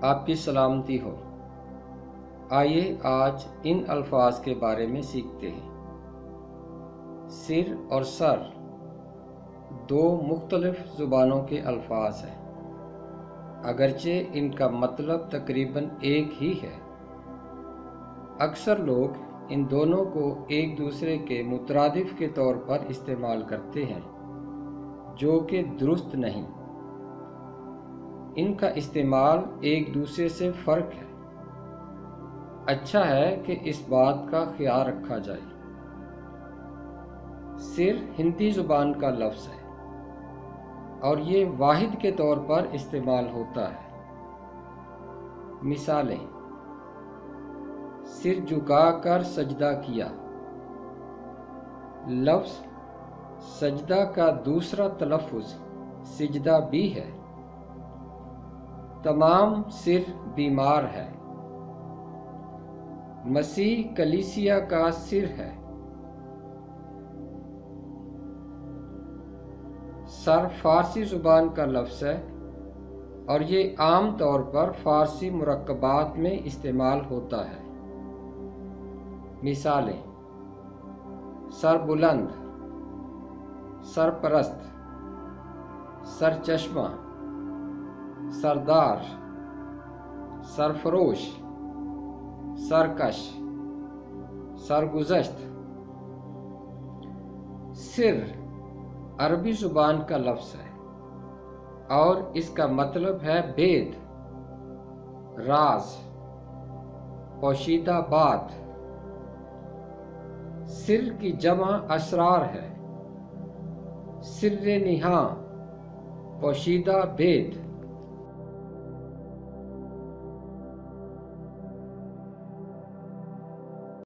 آپ کی سلامتی ہو۔ آئیے آج ان الفاظ کے بارے میں سیکھتے ہیں۔ سر اور سر دو مختلف زبانوں کے الفاظ ہیں، اگرچہ ان کا مطلب تقریباً ایک ہی ہے۔ اکثر لوگ ان دونوں کو ایک دوسرے کے مترادف کے طور پر استعمال کرتے ہیں، جو کہ درست نہیں۔ ان کا استعمال ایک دوسرے سے فرق ہے۔ اچھا ہے کہ اس بات کا خیال رکھا جائے۔ سر ہندی زبان کا لفظ ہے اور یہ واحد کے طور پر استعمال ہوتا ہے۔ مثالیں: سر جھکا کر سجدہ کیا۔ لفظ سجدہ کا دوسرا تلفظ سجدہ بھی ہے۔ تمام سر بیمار ہے۔ مسیح کلیسیا کا سر ہے۔ سر فارسی زبان کا لفظ ہے اور یہ عام طور پر فارسی مرکبات میں استعمال ہوتا ہے۔ مثالیں: سر بلند، سرپرست، سرچشمہ، سردار، سرفروش، سرکش، سرگزشت۔ سر عربی زبان کا لفظ ہے اور اس کا مطلب ہے بید، راز، پوشیدہ بات۔ سر کی جمع اسرار ہے۔ سر نہاں، پوشیدہ بید۔